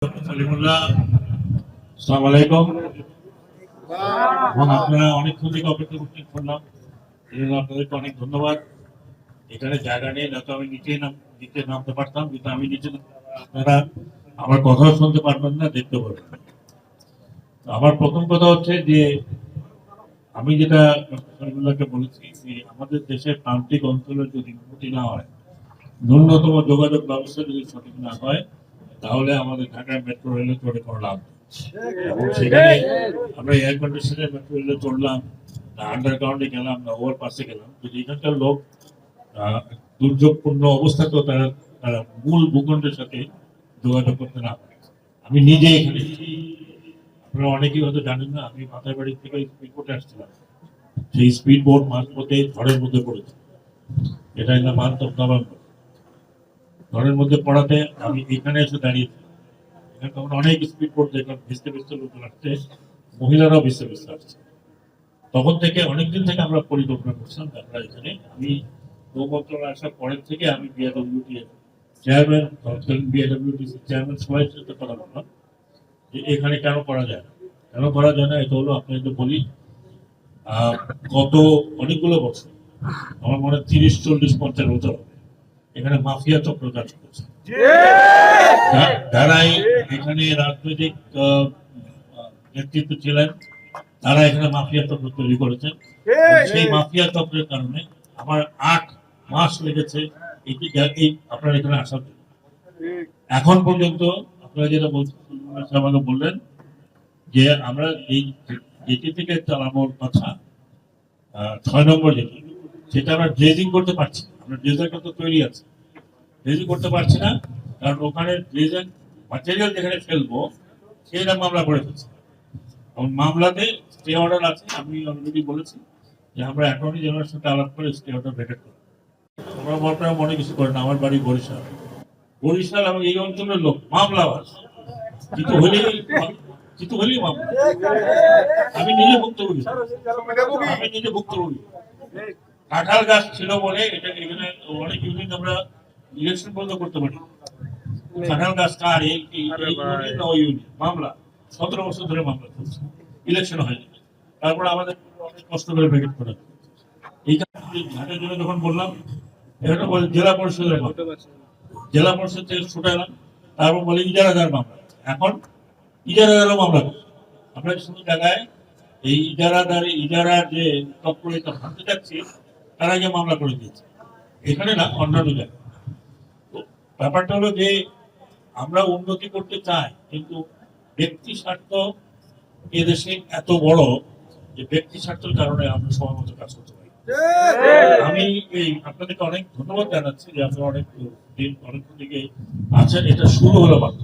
আসসালামু আলাইকুম। আপনারা অনেকক্ষণ থেকে অপেক্ষা করলাম, এই জন্য আপনাদেরকে অনেক ধন্যবাদ। এখানে জায়গা নেই, নয়তো আমি নিচে নামতে পারতাম, কিন্তু আমি নিচে আপনারা আমার কথাও শুনতে পারবেন না, দেখতে পারবেন না। আমার প্রথম কথা হচ্ছে যে আমি যেটা সলিমুল্লাহকে বলেছি যে আমাদের দেশের প্রান্তিক অঞ্চলে যদি উন্নতি না হয়, ন্যূনতম যোগাযোগ ব্যবস্থা যদি সঠিক না হয়, তাহলে আমাদের ঢাকায় মেট্রো রেলে চড়ে কোনো লাভ নেই। এবং সেখানে আমরা এয়ার কন্ডিশনের মেট্রো রেলে চড়লাম না, আন্ডারগ্রাউন্ডে গেলাম না, ওভারপাসে গেলাম, যদি এখানকার লোক দুর্যোগপূর্ণ অবস্থাতেও তারা তারা মূল ভূখণ্ডের সাথে যোগাযোগ করতে না পারে। আমি নিজে এখানে, আপনারা অনেকেই হয়তো জানেন না, আমি মাথায় বাড়ি থেকে স্পিড বোটে আসছিলাম, সেই স্পিড বোট মাঝপথে ঝড়ের মধ্যে পড়েছে। এটা না মান্থ অফ নভেম্বর, ঝড়ের মধ্যে পড়াতে আমি এখানে এসে দাঁড়িয়েছি। এখানে তখন অনেক স্পিড বোট দেখলাম, ভিজতে ভিজতে লোকজন আসছে, মহিলারাও ভিজতে ভিজতে আসছে। তখন থেকে অনেকদিন থেকে আমরা পরিকল্পনা করছিলাম আমরা এখানে, আমি নৌ মন্ত্রণালয় আসার পরের থেকে আমি বিআরডব্লিউটি চেয়ারম্যান, তৎকালীন বিআরডব্লিউটি চেয়ারম্যান সবাই সাথে কথা বললাম যে এখানে কেন করা যায় না, কেন করা যায় না। এটা হলো আপনাদের বলি, গত অনেকগুলো বছর, আমার মনে হয় 30, 40, 50 বছর এখানে মাফিয়া চক্র কাজ করছে, যারাই এখানে রাজনৈতিক নেতৃত্ব ছিলেন, তারা এখানে মাফিয়া চক্র তৈরি করেছেন। সেই মাফিয়া চক্রের কারণে আমার 8 মাস লেগেছে আপনার এখানে আসার জন্য। এখন পর্যন্ত আপনারা যেটা আমাকে বললেন যে আমরা এই যেটি থেকে চালানোর কথা 6 নম্বর যেটি, সেটা আমরা ড্রেজিং করতে পারছি না। আমরা ড্রেজারটা তো তৈরি আছে, ড্রেজিং করতে পারছি না, কারণ ওখানে ড্রেজার ম্যাটেরিয়াল যেখানে ফেলবো সেটা মামলা করে ফেলছি। মামলাতে স্টে অর্ডার আছে, আমি অলরেডি বলেছি যে আমরা অ্যাটর্নি জেনারেলের সাথে আলাপ করে স্টে অর্ডার ভেকেট করব। আপনারা মনে কিছু করেন, আমার বাড়ি বরিশাল, বরিশাল এবং এই অঞ্চলের লোক মামলাবাজ, কিছু হলেই মামলা। আমি নিজে ভুক্তভোগী, কাঁঠাল গাছ ছিল বলে এটা এখানে অনেক ইউনিট আমরা ইলেকশন বন্ধ করতে পারি। কাঁঠাল গাছ কার, এই ইউনিট মামলা 17 বছর ধরে মামলা চলছে, ইলেকশন হয়নি। তারপর আমাদের অনেক কষ্ট করে ভেকেট করা। এই ঘাটের জন্য যখন বললাম, এটা বলে জেলা পরিষদের মামলা, জেলা পরিষদ থেকে ছুটালাম, তারপর বলে ইজারাদার মামলা। এখন ইজারাদারও মামলা করছে। আমরা শুধু জায়গায় এই ইজারার যে তৎপরতা ভাঙতে যাচ্ছি, তারা গিয়ে মামলা করে দিয়েছে, এখানে না, অন্যান্য জায়গায়। তো ব্যাপারটা হলো যে আমরা উন্নতি করতে চাই, কিন্তু ব্যক্তি স্বার্থ এদেশে এত বড় যে ব্যক্তি স্বার্থের কারণে আমরা সময় মতো কাজ করতে পারি। আমি এই আপনাদেরকে অনেক ধন্যবাদ জানাচ্ছি যে আপনারা অনেকক্ষণ থেকে আছেন। এটা শুরু হলো মাত্র।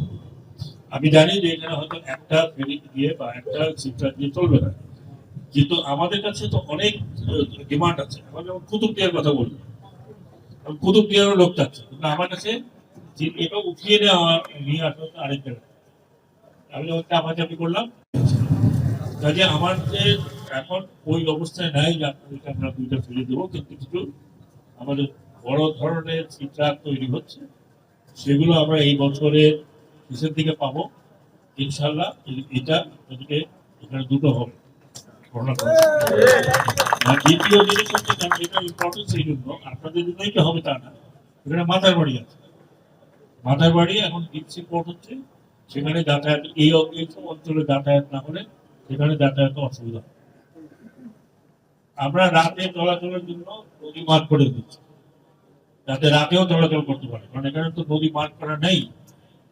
আমি জানি যে এখানে হয়তো একটা ফেরি দিয়ে বা একটা সিস্টার দিয়ে চলবে না, কিন্তু আমাদের কাছে তো অনেক ডিমান্ড আছে। আমরা যেমন কুতুবদিয়ার কথা বলি, কুতুবদিয়ারও লোক চাচ্ছে, কিন্তু আমার কাছে এটা উঠিয়ে নিয়ে আসা আরেক জায়গায়। আমি যখন চাপাচাপি করলাম, কাজে আমার যে এখন ওই অবস্থায় নাই যে আপনাদেরকে আমরা 2টা ফেলে দেবো, কিন্তু কিছু আমাদের বড় ধরনের চিত্রা তৈরি হচ্ছে, সেগুলো আমরা এই বছরের শেষের দিকে পাবো ইনশাল্লাহ। এটা আপনাদেরকে এখানে 2টো হবে। দ্বিতীয় জিনিস হচ্ছে, এটা ইম্পর্টেন্স এই জন্য আপনাদের জন্যই তো হবে তা না, এখানে মাথার বাড়ি আছে, মাথার বাড়ি এখন ডিপসি পোর্ট হচ্ছে, সেখানে যাতায়াত এই অঞ্চলে যাতায়াত না হলে সেখানে যাতায়াত অসুবিধা। আমরা রাতে চলাচলের জন্য নদী মার্ক করে দিচ্ছি, যাতে রাতেও চলাচল করতে পারে, কারণ এখানে তো নদী মার্ক করা নেই।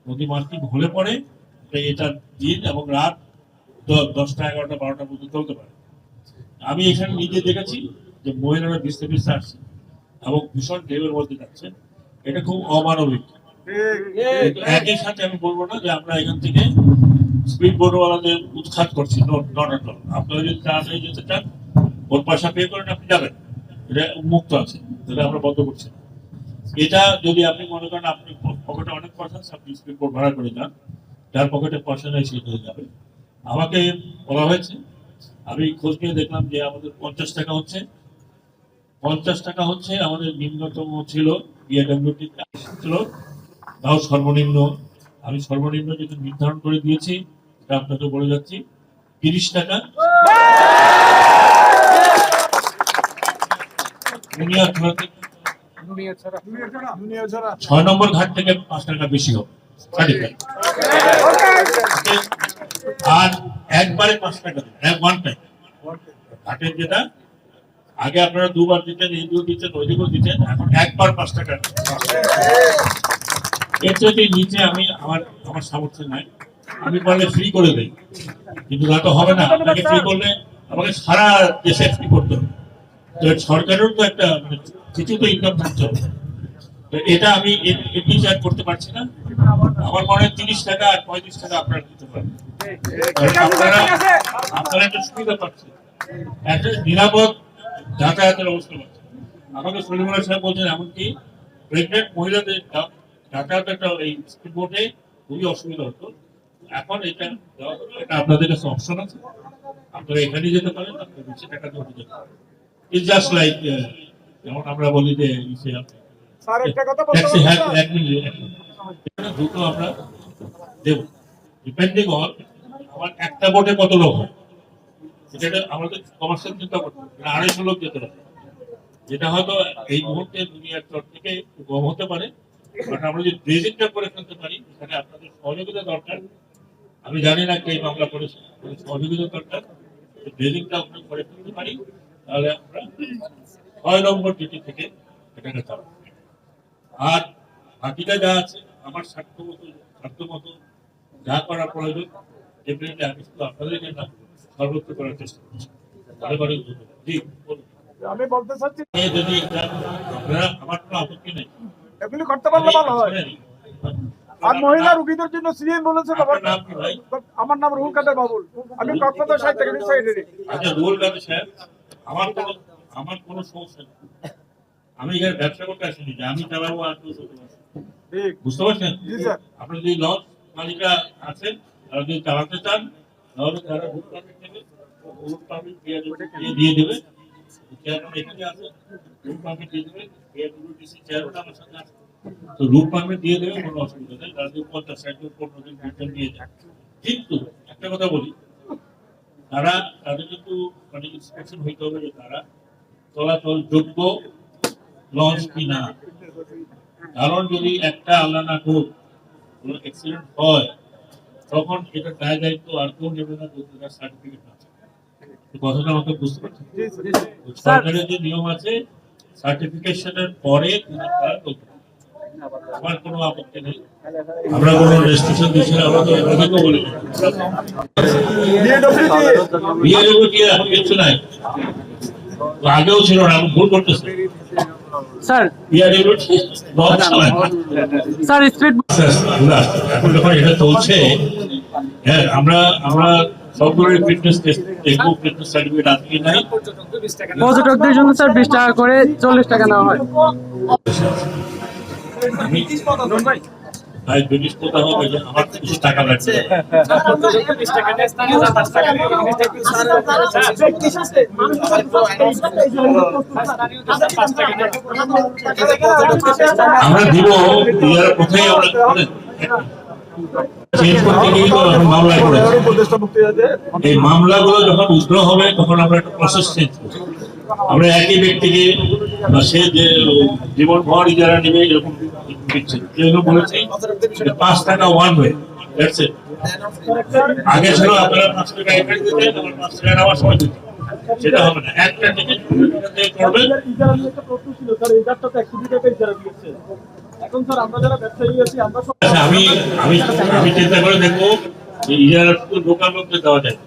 নদী মার্কিং হলে পরে এটা দিন এবং রাত 10টা, 11টা, 12টার মধ্যে চলতে পারে। আমি এখানে নিজে দেখেছি যে মহিলারা ভিজতে ভিজতে আসছে এবং ভীষণ ঢেউয়ের মধ্যে যাচ্ছে, এটা খুব অমানবিক। একই সাথে আমি বলবো না যে আমরা এখান থেকে স্পিড বোটওয়ালাদের উৎখাত করছি, আপনারা যদি তাড়াতাড়ি যেতে চান, ওর পয়সা পে করেন, আপনি যাবেন, এটা উন্মুক্ত আছে, এটা আমরা বন্ধ করছি না। এটা যদি আপনি মনে করেন আপনি পকেটে অনেক পয়সা আছে, আপনি স্পিড বোট ভাড়া করে যান, যার পকেটে পয়সা নেই সে হয়ে যাবে। আমাকে বলা হয়েছে, আমি খোঁজ নিয়ে দেখলাম যে আমাদের 50 টাকা হচ্ছে, 50 টাকা হচ্ছে আমাদের নিম্নতম ছিল, বিএডব্লিউটি ছিল, তাও সর্বনিম্ন আমি সর্বনিম্ন যেটা নির্ধারণ করে দিয়েছি সেটা আপনাকে বলে যাচ্ছি 30 টাকা। বুনিয়াছড়া 6 নম্বর ঘাট থেকে 5 টাকা বেশি হবে আর একবারে 5 টাকা ওয়ান টাইম। ঘাটের যেটা আগে আপনারা দুবার দিতেন, এই দিকেও দিতেন, ওই দিকেও দিতেন, এখন একবার 5 টাকা। এর যদি নিচে আমি আমার সামর্থ্য নাই, আমি পারলে ফ্রি করে দেই, কিন্তু তা তো হবে না। আপনাকে ফ্রি করলে আমাকে সারা দেশে ফ্রি করতে হবে। তো সরকারেরও তো একটা কিছু তো ইনকাম থাকতে হবে। তো এটা আমি এমনি চার্জ করতে পারছি না। আমার মনে হয় 30 টাকা আর 35 টাকা আপনারা দিতে পারেন। আপনারা একটা সুবিধা পাচ্ছেন, একটা নিরাপদ যাতায়াতের অবস্থা পাচ্ছেন। আমাকে সলিমুল্লাহ সাহেব বলছেন এমনকি প্রেগনেন্ট মহিলাদের যাতায়াত একটা এই স্পিডবোটে খুবই অসুবিধা হতো। এখন এটা আপনাদের কাছে অপশন আছে, আপনারা এখানে যেতে পারেন, আপনার 20 টাকা দিয়ে যেতে পারেন। ইটস জাস্ট লাইক যেমন আমরা বলি যে দুটো আমরা দেব, ডিপেন্ডিং অন আমার একটা বোটে কত লোক হয়। সেটা আমাদের কমার্শিয়াল চিন্তা করতে হবে, 250 লোক যেতে হবে, যেটা হয়তো এই মুহূর্তে দুনিয়ার চর থেকে কম হতে পারে। বাট আমরা যদি ড্রেজিংটা করে ফেলতে পারি, এখানে আপনাদের সহযোগিতা দরকার। আমি জানি না কে মামলা করেছে, সহযোগিতা দরকার। ড্রেজিংটা আমরা করে ফেলতে পারি, তাহলে আমরা 6 নম্বর ডিটি থেকে এটাকে চালাবো। আর বাকিটা যা আছে আমার স্বার্থ মতো যা করা প্রয়োজন, ডেফিনেটলি আমি শুধু আপনাদেরকে না সর্বোচ্চ করার চেষ্টা করছি। জি আমি বলতে চাচ্ছি যদি আপনারা, আমার কোনো আপত্তি নেই, এগুলি করতে পারলে ভালো হয়। আর মহিলা রোগীদের জন্য সিএম বলেছে, আমার নাম রুহুল কাদের বাবুল, আমি কক্সবাজার সাইড থেকে সেক্রেটারি। আচ্ছা রুহুল কাদের সাহেব, আমার কোনো সমস্যা নেই। আমি এখানে ব্যবসা করতে আসিনি যে আমি চালাবো আর কেউ চলতে পারছি, বুঝতে পারছেন? আপনি যদি লজ মালিকরা আছেন, তারা যদি চালাতে চান, তাহলে তারা রুট পারমিট নেবে, রুট পারমিট দিয়ে দেবে। চেয়ারম্যান এখানে আছে, রুট পারমিট দিয়ে দেবে, চেয়ারম্যান আমার সাথে আছে, তো রুট পারমিট দিয়ে দেবে, কোনো অসুবিধা নেই। তারা যদি 50 60 15 দিন নিয়ে যায়। কিন্তু একটা কথা বলি, তাদের কিন্তু মানে ইন্সপেকশন হইতে হবে যে তারা চলাচল যোগ্য লঞ্চ কিনা। কারণ যদি একটা আল্লাহ না হোক কোনো অ্যাক্সিডেন্ট হয়, তখন এটা দায় দায়িত্ব আর কেউ নেবে না, যদি তার সার্টিফিকেট না থাকে। কথাটা আমাকে বুঝতে পারছেন? সরকারের যে নিয়ম আছে, সার্টিফিকেশনের পরে আমার কোনো আপত্তি নেই। আমরা কোনো রেস্ট্রিকশন দিচ্ছি না, আমরা তো এটাকেও বলি এখন কিছু নাই, আগেও ছিল না, আমি ভুল করতেছি। স্যার এখন যখন এটা চলছে, হ্যাঁ আমরা সবগুলোর ফিটনেস টেস্ট দেখবো, ফিটনেস সার্টিফিকেট আছে কি নাই। পর্যটকদের জন্য স্যার 20 টাকা করে 40 টাকা নেওয়া হয়। ভাই ব্রিটিশ কোথা হবে, আমার কিছু টাকা লাগবে। আমরা দিব, কোথায় আমরা চেঞ্জ করতে গিয়ে তো এখন মামলায় করেছি। এই মামলাগুলো যখন উদ্র হবে, তখন আমরা একটা প্রসেস চেঞ্জ করবো। আমরা একই ব্যক্তিকে সে যে জীবনভর ইজারা নেবে এরকম দিচ্ছে, যেগুলো বলেছি 5 টাকা ওয়ান ওয়ে। আগে ছিল আপনারা 5 টাকা এখানে দিতেন, আবার 5 টাকা নেওয়ার সময় দিতেন, সেটা হবে না। একটা টিকিট করবেন। আমি চিন্তা করে দেখবো যে ইজারা লোকাল লোকদের দেওয়া যায়।